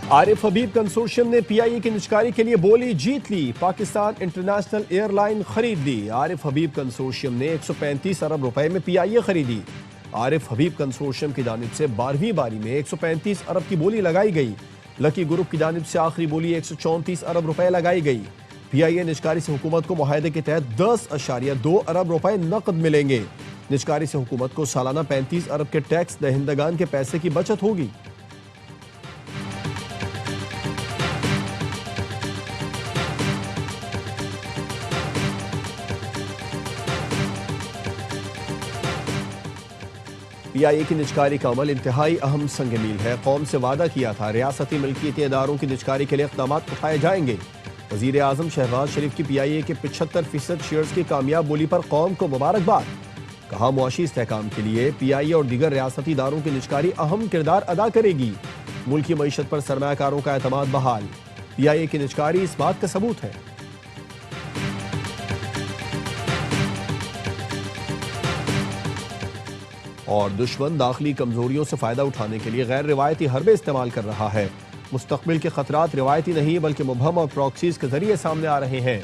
आरिफ हबीब consortium ने PIA की निजकारी के लिए बोली जीत ली, पाकिस्तान इंटरनेशनल एयरलाइन खरीद ली। आरिफ हबीब कंसोर्शियम ने 135 अरब रुपए में पीआईए खरीदी। आरिफ हबीब कंसोर्शियम की जानिब से 12वीं बारी में 135 अरब की बोली लगाई गई। लकी ग्रुप की जानिब से आखिरी बोली 134 अरब रुपए लगाई गई। पीआईए निजकारी से हुकूमत को मुआहदे के तहत 10.2 अरब रुपए नकद मिलेंगे। निजकारी से हुकूमत को सालाना 35 अरब के टैक्स दहिंदगान के पैसे की बचत होगी। पीआईए की निजकारी का अमल इंतहाई अहम संग-मील है। कौम से वादा किया था रियासती मिल्कियती इदारों की निजकारी के लिए इक़दाम उठाए जाएंगे। वज़ीर आज़म शहबाज शरीफ की पीआईए के 75% शेयर्स की कामयाब बोली पर कौम को मुबारकबाद। कहा मुआशी इस्तेहकाम के लिए पीआईए और दीगर रियासती इदारों की निजकारी अहम किरदार अदा करेगी। मुल्क की मईशत पर सरमायाकारों का एतमाद बहाल। पीआईए की निजकारी इस बात का सबूत है। और दुश्मन दाखिली कमजोरियों से फायदा उठाने के लिए गैर रिवायती हरबे इस्तेमाल कर रहा है। मुस्तकबिल के खतरात रिवायती नहीं बल्कि मुबहम और प्रॉक्सीज के जरिए सामने आ रहे हैं।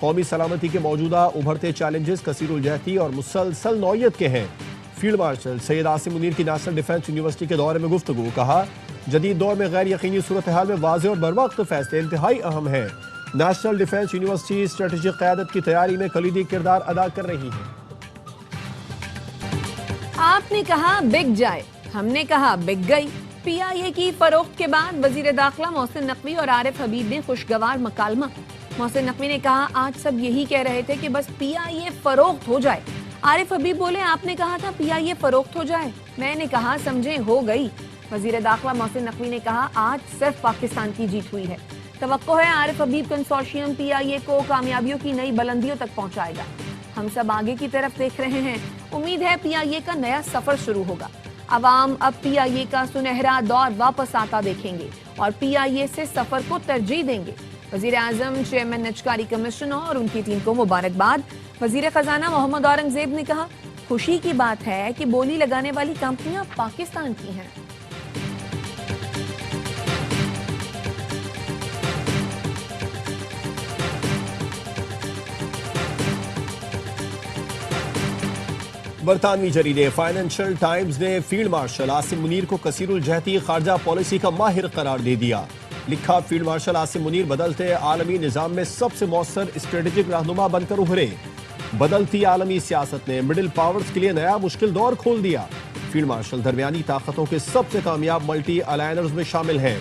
कौमी सलामती के मौजूदा उभरते चैलेंजेस कसीरुल जहती और मुसलसल नौयत के हैं। फील्ड मार्शल सैयद आसिम मुनीर की नेशनल डिफेंस यूनिवर्सिटी के दौरे में गुफ्तगू। कहा जदीद दौर में गैर यकीनी सूरत हाल में वाज़े और बरवक्त फैसले इंतहाई अहम है। नेशनल डिफेंस यूनिवर्सिटी स्ट्रेटेजिक क़यादत की तैयारी में कलीदी किरदार अदा कर रही है। आपने कहा बिक जाए, हमने कहा बिक गई। पीआईए की फरोख्त के बाद वजीर दाखिला मोहसिन नकवी और आरिफ हबीब ने खुशगवार मकालमा। मोहसिन नकवी ने कहा आज सब यही कह रहे थे कि बस पीआईए फरोख्त हो जाए। आरिफ हबीब बोले आपने कहा था पीआईए फरोख्त हो जाए, मैंने कहा समझे हो गई। वजीर दाखिला मोहसिन नकवी ने कहा आज सिर्फ पाकिस्तान की जीत हुई है। तवक्को है आरिफ हबीब कंसोर्शियम पीआईए को कामयाबियों की नई बुलंदियों तक पहुंचाएगा। हम सब आगे की तरफ देख रहे हैं। उम्मीद है पीआईए का नया सफर शुरू होगा। अवाम अब पीआईए का सुनहरा दौर वापस आता देखेंगे और पीआईए से सफर को तरजीह देंगे। वजीर आजम, चेयरमैन निजकारी कमीशन और उनकी टीम को मुबारकबाद। वजीर खजाना मोहम्मद औरंगजेब ने कहा खुशी की बात है कि बोली लगाने वाली कंपनियां पाकिस्तान की हैं। बरतानवी जरीदे फाइनेंशियल टाइम्स ने फील्ड मार्शल आसिम मुनीर को कसीरुल जहती खारजा पॉलिसी का माहिर करार दे दिया। लिखा फील्ड मार्शल आसिम मुनीर बदलते आलमी निजाम में सबसे मौसर स्ट्रेटेजिक रहनुमा बनकर उभरे। बदलती आलमी सियासत ने मिडिल पावर्स के लिए नया मुश्किल दौर खोल दिया। फील्ड मार्शल दरमियानी ताकतों के सबसे कामयाब मल्टी अलायनर्स में शामिल हैं।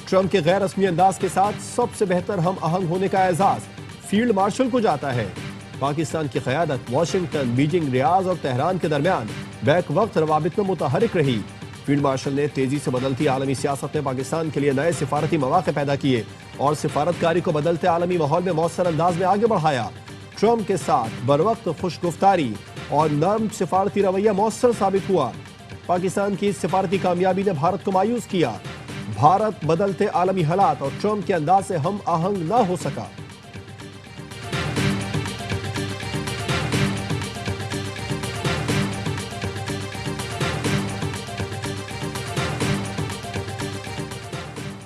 ट्रंप के गैर रस्मी अंदाज के साथ सबसे बेहतर हम आहंग होने का एजाज फील्ड मार्शल को जाता है। पाकिस्तान की क़यादत वाशिंगटन, बीजिंग, रियाज और तेहरान के दरमियान बैक वक्त रवाबित में मुतहरिक रही। फील्ड मार्शल ने तेजी से बदलती आलमी सियासत में पाकिस्तान के लिए नए सिफारती मौके पैदा किए और सिफारतकारी को बदलते आलमी माहौल में मौसर अंदाज में आगे बढ़ाया। ट्रंप के साथ बरवक्त खुशगुफ्तारी और नर्म सिफारती रवैया मौसर साबित हुआ। पाकिस्तान की इस सिफारती कामयाबी ने भारत को मायूस किया। भारत बदलते आलमी हालात और ट्रंप के अंदाज से हम आहंग न हो सका।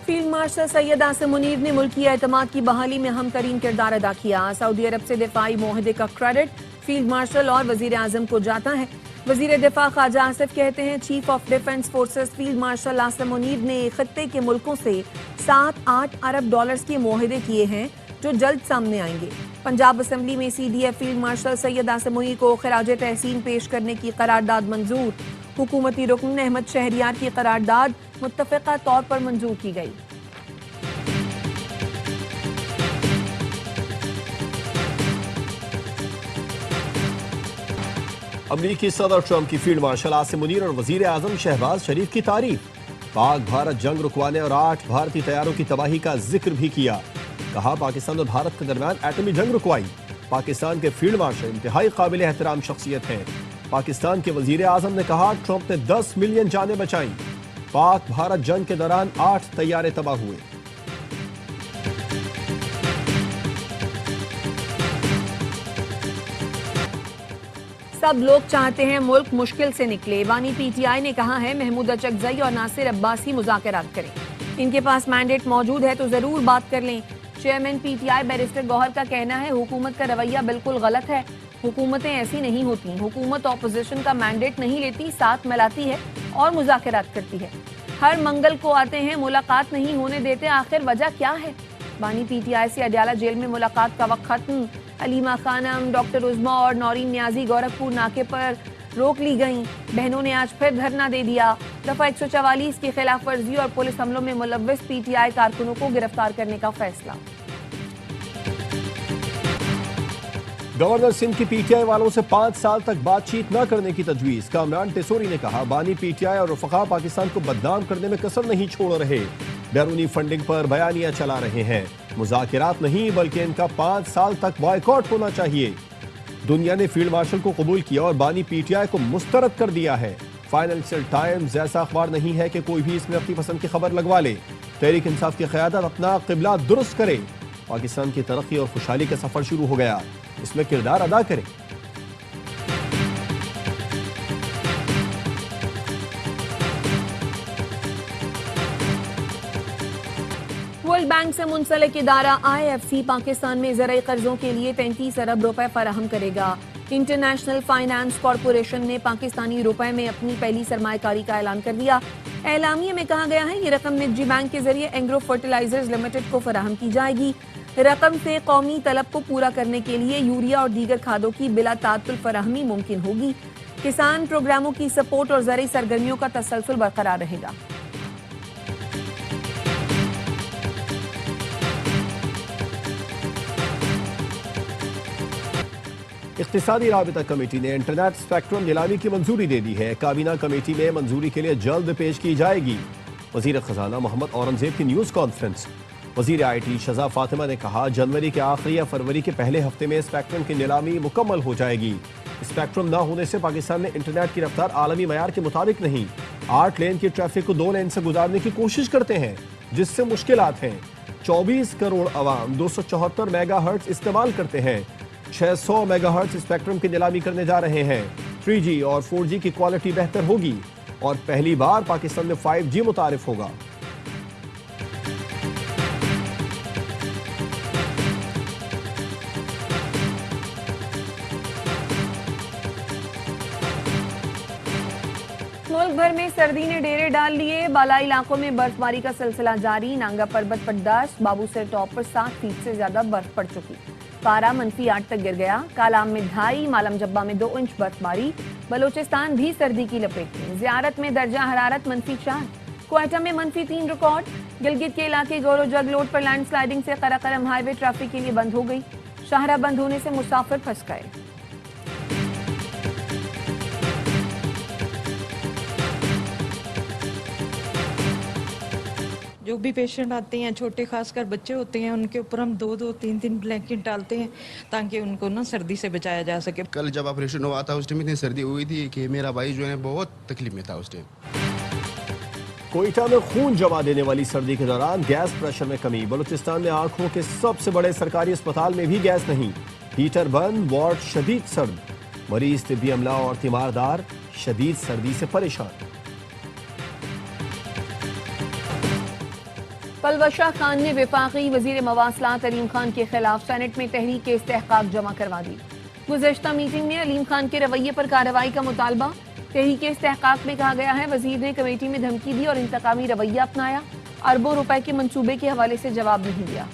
फील्ड मार्शल सैयद आसिम मुनीर ने मुल्की एतमाद की बहाली में अहम तरीन किरदार अदा किया। सऊदी अरब से दिफाई मुआहदे का क्रेडिट फील्ड मार्शल और वजीर आजम को जाता है। वजीर दिफा ख्वाजा आसिफ कहते हैं chief of defence forces field marshal Asim Munir ने खत्ते के मुल्कों से 7-8 अरब डॉलर्स के मुआहदे किए हैं जो जल्द सामने आएंगे। पंजाब असम्बली में CDF field marshal Syed Asim Munir को खराज तहसीन पेश करने की करारदाद मंजूर। हुकूमती रुकन अहमद शहरियार की करारदाद मुत्तफ़िक़ा तौर पर मंजूर की गई। अमरीकी सदर ट्रंप की फील्ड मार्शल आसिम मुनीर और वजीर आजम शहबाज शरीफ की तारीफ। पाक भारत जंग रुकवाने और 8 भारतीय तैयारों की तबाही का जिक्र भी किया। कहा पाकिस्तान और भारत के दरमियान एटमी जंग रुकवाई। पाकिस्तान के फील्ड मार्शल इंतहाई काबिल एहतराम शख्सियत हैं। पाकिस्तान के वजीर आजम ने कहा ट्रंप ने 10 मिलियन जानें बचाई। पाक भारत जंग के दौरान 8 तैयारे तबाह हुए। सब लोग चाहते हैं मुल्क मुश्किल से निकले। बानी PTI ने कहा है महमूद अचकजई और नासिर अब्बासी मुज़ाकरात करें। इनके पास मैंडेट मौजूद है तो जरूर बात कर लें। चेयरमैन पीटीआई बैरिस्टर गौहर का कहना है हुकूमत का रवैया बिल्कुल गलत है। हुकूमतें ऐसी नहीं होती। हुकूमत ऑपोजिशन का मैंडेट नहीं लेती, साथ मिलाती है और मुज़ाकरात करती है। हर मंगल को आते हैं, मुलाकात नहीं होने देते, आखिर वजह क्या है? बानी पीटीआई से अडयाला जेल में मुलाकात का वक्त खत्म। अलीमा खानम, डॉक्टर उज़्मा और नौरीन न्याजी गोरखपुर नाके पर रोक ली गईं। बहनों ने आज फिर धरना दे दिया। दफा 144 की खिलाफ वर्जी और पुलिस हमलों में मुलव्विस पीटीआई कारकुनों को गिरफ्तार करने का फैसला। गवर्नर सिंध की पीटीआई वालों से 5 साल तक बातचीत न करने की तजवीज। कामरान टेसोरी ने कहा बानी पीटीआई और रफका पाकिस्तान को बदनाम करने में कसर नहीं छोड़ रहे। बैरूनी फंडिंग पर बयानियां चला रहे हैं। मुज़ाकिरात नहीं बल्कि इनका 5 साल तक बॉयकॉट होना चाहिए। दुनिया ने फील्ड मार्शल को कबूल किया और बानी पीटीआई को मुस्तरद कर दिया है। फाइनेंशियल टाइम्स ऐसा अखबार नहीं है कि कोई भी इसमें अपनी पसंद की खबर लगवा ले। तहरीक इंसाफ की क़यादत अपना क़िबला दुरुस्त करे। पाकिस्तान की तरक्की और खुशहाली का सफर शुरू हो गया, इसमें किरदार अदा करे। वर्ल्ड बैंक से मुंसलिक इदारा IFC पाकिस्तान में ज़राई कर्जों के लिए 33 अरब रुपए फराहम करेगा। इंटरनेशनल फाइनेंस कॉरपोरेशन ने पाकिस्तानी रुपए में अपनी पहली सरमायाकारी का ऐलान कर दिया। एलामिये में कहा गया है ये रकम निजी बैंक के जरिए एंग्रो फर्टिलाइजर्स लिमिटेड को फराहम की जाएगी। रकम से कौमी तलब को पूरा करने के लिए यूरिया और दीगर खादों की बिला तात्तुल फराहमी मुमकिन होगी। किसान प्रोग्रामों की सपोर्ट और ज़राई सरगर्मियों का तसलसल बरकरार रहेगा। इख्तिसादी राबिता कमेटी ने इंटरनेट स्पेक्ट्रम नीलामी की मंजूरी दे दी है। काबीना कमेटी में मंजूरी के लिए जल्द पेश की जाएगी। वजीर खजाना मोहम्मद औरंगजेब की न्यूज कॉन्फ्रेंस। वजीर IT शजा फातिमा ने कहा जनवरी के आखिरी या फरवरी के पहले हफ्ते में स्पेक्ट्रम की नीलामी मुकम्मल हो जाएगी। स्पेक्ट्रम न होने से पाकिस्तान में इंटरनेट की रफ्तार आलमी मयार के मुताबिक नहीं। 8 लेन की ट्रैफिक को 2 लेन से गुजारने की कोशिश करते हैं जिससे मुश्किलात हैं। 24 करोड़ अवाम 274 मेगाहर्ट्ज इस्तेमाल करते हैं। 600 मेगाहर्ट्ज स्पेक्ट्रम की नीलामी करने जा रहे हैं। 3G और 4G की क्वालिटी बेहतर होगी और पहली बार पाकिस्तान में 5G मुतारिफ होगा। मुल्क भर में सर्दी ने डेरे डाल लिए। बालाई इलाकों में बर्फबारी का सिलसिला जारी। नांगा पर्वत पर 10, बाबूसर टॉप पर 7 फीट से ज्यादा बर्फ पड़ चुकी। पारा -8 तक गिर गया। कालाम में 2.5, मालम जब्बा में 2 इंच बर्फबारी। बलोचिस्तान भी सर्दी की लपेट में। ज़ियारत में दर्जा हरारत -4। क्वेटा में -3 रिकॉर्ड। गिलगित के इलाके गौरो जग लोड पर लैंडस्लाइडिंग से कराकरम हाईवे ट्रैफिक के लिए बंद हो गई। शाहरा बंद होने से मुसाफिर फंस गए। जो भी पेशेंट आते हैं, छोटे खासकर बच्चे होते हैं, उनके ऊपर हम 2-2, 3-3 ब्लैंकेट डालते हैं ताकि उनको ना सर्दी से बचाया जा सके। कल जब ऑपरेशन हुआ था उस टाइम इतनी सर्दी हुई थी कि मेरा भाई जो है बहुत तकलीफ में था उस टाइम। कोयटा में खून जमा देने वाली सर्दी के दौरान गैस प्रेशर में कमी। बलूचिस्तान में आंखों के सबसे बड़े सरकारी अस्पताल में भी गैस नहीं। हीटर बंद, वार्ड शदीद सर्द। मरीज, तिब्बी अमला और तीमारदार शदीद सर्दी से परेशान। पलवशा खान ने वफाकी वजीर मवासलात अलीम खान के खिलाफ सेनेट में तहरीक इस्तेहकाक जमा करवा दी। गुज़श्ता मीटिंग में अलीम खान के रवैये पर कार्रवाई का मुतालबा। तहरीक इस्तेहकाक में कहा गया है वजीर ने कमेटी में धमकी दी और इंतकामी रवैया अपनाया। अरबों रुपए के मंसूबे के हवाले से जवाब नहीं दिया।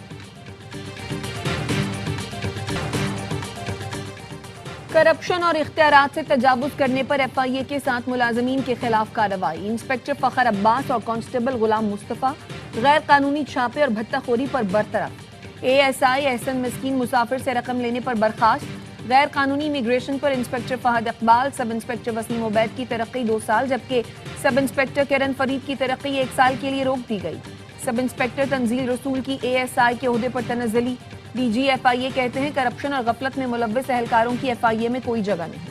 करप्शन और इख्तियारात से तजावुज करने पर FIA के 7 मुलाजमीन के खिलाफ कार्रवाई। इंस्पेक्टर फखर अब्बास और कांस्टेबल गुलाम मुस्तफ़ा गैर कानूनी छापे और भत्ताखोरी पर बरतरफ। ASI एहसन मिस्कीन मुसाफिर से रकम लेने पर बर्खास्त। गैर कानूनी इमिग्रेशन पर inspector Fahad Iqbal, sub inspector Wasim Ubaid की तरक्की 2 साल, जबकि सब इंस्पेक्टर किरण फरीद की तरक्की 1 साल के लिए रोक दी गई। सब इंस्पेक्टर तंजील रसूल की ASI के ओहदे पर तनज़्ज़ुली। DG FIA कहते हैं करप्शन और गफलत में मुलव्विस एहलकारों की FIA में कोई जगह नहीं।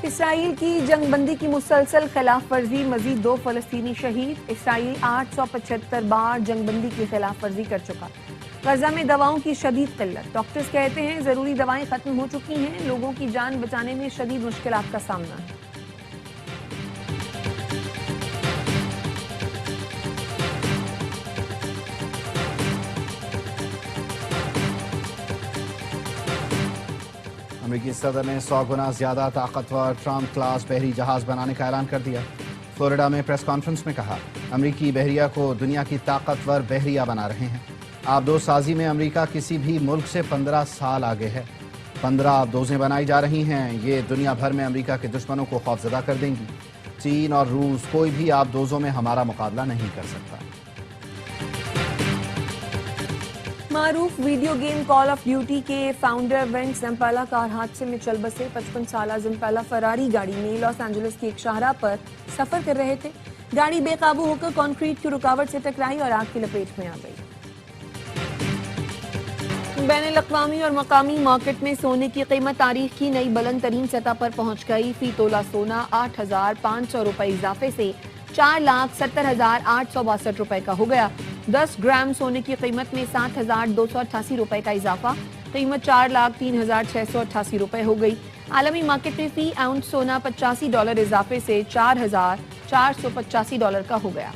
इसराइल की जंगबंदी की मुसलसल खिलाफ वर्जी, मजीद 2 फलस्तीनी शहीद। इसराइल 875 बार जंगबंदी की खिलाफ वर्जी कर चुका। गजा में दवाओं की शदीद किल्लत। डॉक्टर्स कहते हैं जरूरी दवाएं खत्म हो चुकी हैं, लोगों की जान बचाने में शदीद मुश्किलात का सामना है। अमेरिकी सदर ने 100 गुना ज्यादा ताकतवर ट्रम्प क्लास बहरी जहाज बनाने का ऐलान कर दिया। फ्लोरिडा में प्रेस कॉन्फ्रेंस में कहा, अमेरिकी बहरिया को दुनिया की ताकतवर बहरिया बना रहे हैं। आबदोसाजी में अमेरिका किसी भी मुल्क से 15 साल आगे है। 15 आबदोजें बनाई जा रही हैं। ये दुनिया भर में अमेरिका के दुश्मनों को खौफजदा कर देंगी। चीन और रूस कोई भी आबदोजों में हमारा मुकाबला नहीं कर सकता। मारूफ video game call of duty के फाउंडर वेंट जम्पाला कार हादसे में चल बसे। 55 साल जम्पाला फरारी गाड़ी में लॉस एंजलिस की एक शाहराह पर सफर कर रहे थे। गाड़ी बेकाबू होकर कंक्रीट की रुकावट से टकराई और आग की लपेट में आ गई। बैनुल-अक़वामी और मकामी मार्केट में सोने की कीमत तारीख की नई बुलंद तरीन सतह पर पहुंच गई। फी तोला सोना 8,500 रुपए इजाफे से 4,70,862 रुपए का हो गया। 10 ग्राम सोने की कीमत में 7,288 रुपए का इजाफा, कीमत 4,03,688 रुपए हो गई। आलमी मार्केट में फी आउंस सोना $85 इजाफे से $4,485 का हो गया।